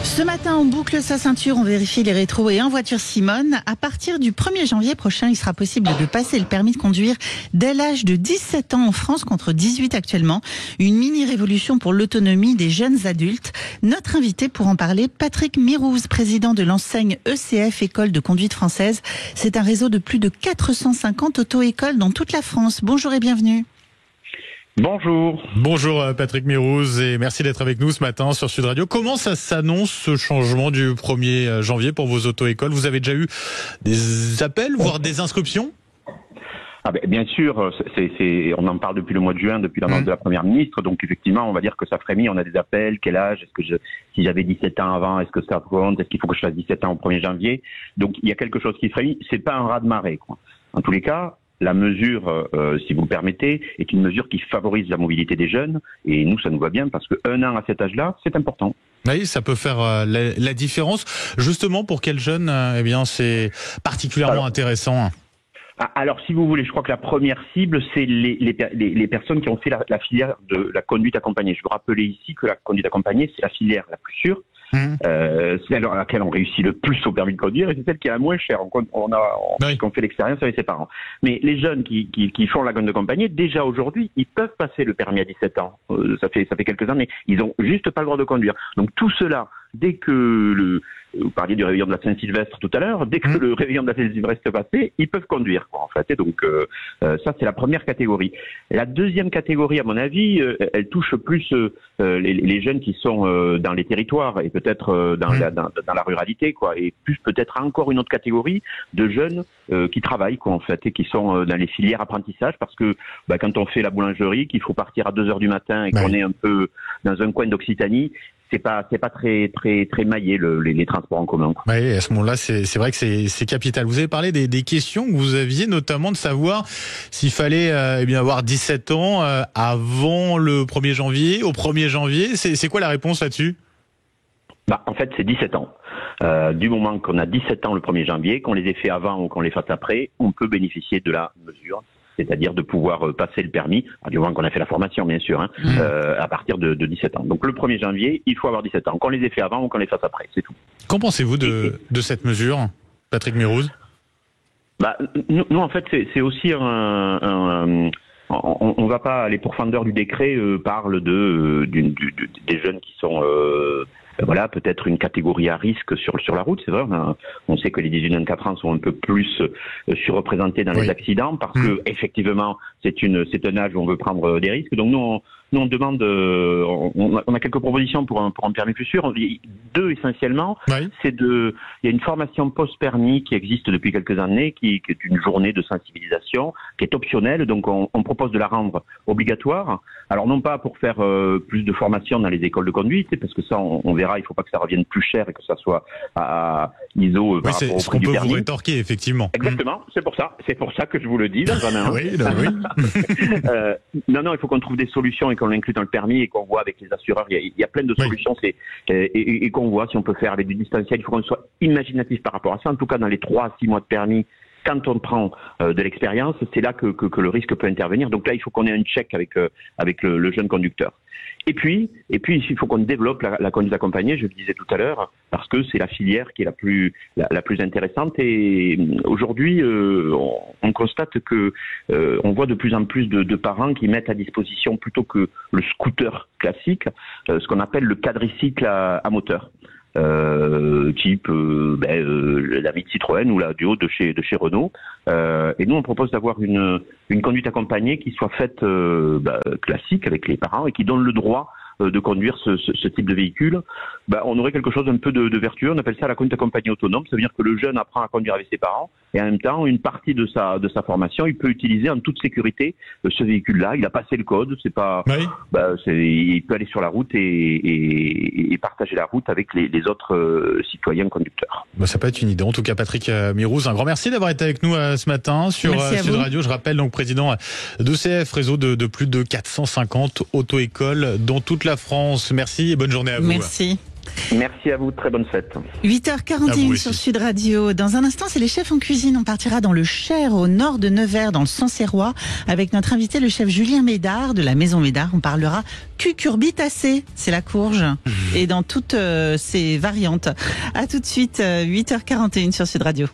Ce matin, on boucle sa ceinture, on vérifie les rétros et en voiture Simone. À partir du 1er janvier prochain, il sera possible de passer le permis de conduire dès l'âge de 17 ans en France contre 18 actuellement. Une mini-révolution pour l'autonomie des jeunes adultes. Notre invité pour en parler, Patrick Mirouz, président de l'enseigne ECF, École de conduite française. C'est un réseau de plus de 450 auto-écoles dans toute la France. Bonjour et bienvenue. Bonjour. Bonjour Patrick Mirouz et merci d'être avec nous ce matin sur Sud Radio. Comment ça s'annonce ce changement du 1er janvier pour vos auto-écoles? Vous avez déjà eu des appels, voire des inscriptions? Bien sûr, on en parle depuis le mois de juin, depuis l'annonce de la Première ministre, donc effectivement on va dire que ça frémit, on a des appels, quel âge, si j'avais 17 ans avant, est-ce que ça compte, est-ce qu'il faut que je fasse 17 ans au 1er janvier? Donc il y a quelque chose qui frémit, c'est pas un raz-de-marée, quoi. En tous les cas, la mesure, si vous le permettez, est une mesure qui favorise la mobilité des jeunes. Et nous, ça nous va bien parce qu'un an à cet âge-là, c'est important. Oui, ça peut faire la différence. Justement, pour quels jeunes, c'est particulièrement intéressant? Alors, si vous voulez, je crois que la première cible, c'est les personnes qui ont fait la filière de la conduite accompagnée. Je veux rappeler ici que la conduite accompagnée, c'est la filière la plus sûre. C'est celle à laquelle on réussit le plus au permis de conduire et c'est celle qui est la moins chère. On fait l'expérience avec ses parents. Mais les jeunes qui font la conduite accompagnée, déjà aujourd'hui, ils peuvent passer le permis à 17 ans. Ça fait quelques années. Ils ont juste pas le droit de conduire. Donc tout cela, dès que vous parliez du réveillon de la Saint-Sylvestre tout à l'heure, dès que le réveillon de la Saint-Sylvestre est passé, ils peuvent conduire, quoi, en fait. Et donc, ça, c'est la première catégorie. La deuxième catégorie, à mon avis, elle touche plus les jeunes qui sont dans les territoires et peut-être dans la ruralité, quoi. Et plus peut-être encore une autre catégorie de jeunes qui travaillent, quoi, en fait, et qui sont dans les filières apprentissage, parce que quand on fait la boulangerie, qu'il faut partir à 2h du matin et qu'on est un peu dans un coin d'Occitanie, c'est pas très maillé les transports en commun. Oui, à ce moment-là, c'est vrai que c'est capital. Vous avez parlé des questions que vous aviez, notamment de savoir s'il fallait avoir 17 ans avant le 1er janvier, au 1er janvier. C'est quoi la réponse là-dessus? En fait, c'est 17 ans. Du moment qu'on a 17 ans le 1er janvier, qu'on les ait fait avant ou qu'on les fasse après, on peut bénéficier de la mesure. C'est-à-dire de pouvoir passer le permis, du moment qu'on a fait la formation, bien sûr, à partir de 17 ans. Donc le 1er janvier, il faut avoir 17 ans, qu'on les ait fait avant ou qu'on les fasse après, c'est tout. Qu'en pensez-vous de cette mesure, Patrick Mirouz? Nous, en fait, c'est aussi on va pas, les pourfendeurs du décret parlent des jeunes qui sont... peut-être une catégorie à risque sur la route, c'est vrai. On sait que les 18-24 ans sont un peu plus surreprésentés dans les accidents parce que effectivement c'est un âge où on veut prendre des risques. Donc nous on demande, on a quelques propositions pour un permis plus sûr. Deux essentiellement, il y a une formation post-permis qui existe depuis quelques années, qui est une journée de sensibilisation, qui est optionnelle. Donc on propose de la rendre obligatoire. Alors non pas pour faire plus de formation dans les écoles de conduite, parce que ça on verra, il ne faut pas que ça revienne plus cher et que ça soit à ISO par rapport au prix du permis. C'est ce qu'on peut vous rétorquer, effectivement. Exactement, c'est pour ça que je vous le dis dans un an. Oui. Non, il faut qu'on trouve des solutions et qu'on l'inclue dans le permis et qu'on voit avec les assureurs. Il y a plein de solutions et qu'on voit si on peut faire avec du distanciel. Il faut qu'on soit imaginatif par rapport à ça. En tout cas, dans les 3 à 6 mois de permis, quand on prend de l'expérience, c'est là que le risque peut intervenir. Donc là, il faut qu'on ait un check avec le jeune conducteur. Et puis, il faut qu'on développe la conduite accompagnée, je le disais tout à l'heure, parce que c'est la filière qui est la plus intéressante. Et aujourd'hui, on constate que on voit de plus en plus de parents qui mettent à disposition, plutôt que le scooter classique, ce qu'on appelle le quadricycle à moteur. Type la Mythe Citroën ou la Duo de chez Renault. Et nous, on propose d'avoir une conduite accompagnée qui soit faite classique avec les parents et qui donne le droit de conduire ce type de véhicule. On aurait quelque chose d'un peu de vertueux. On appelle ça la conduite accompagnée autonome. Ça veut dire que le jeune apprend à conduire avec ses parents et en même temps, une partie de sa formation, il peut utiliser en toute sécurité ce véhicule-là. Il a passé le code. C'est pas, il peut aller sur la route et partager la route avec les autres citoyens conducteurs. Ça peut être une idée. En tout cas, Patrick Mirouz, un grand merci d'avoir été avec nous ce matin sur Sud Radio. Je rappelle donc président d'ECF, réseau de plus de 450 auto-écoles dans toute la France. Merci et bonne journée à vous. Merci. Merci à vous, très bonne fête. 8h41 sur Sud Radio. Dans un instant, c'est les chefs en cuisine. On partira dans le Cher, au nord de Nevers, dans le Sancerrois, avec notre invité, le chef Julien Médard de la Maison Médard. On parlera cucurbitacée, c'est la courge, et dans toutes ses variantes. À tout de suite, 8h41 sur Sud Radio.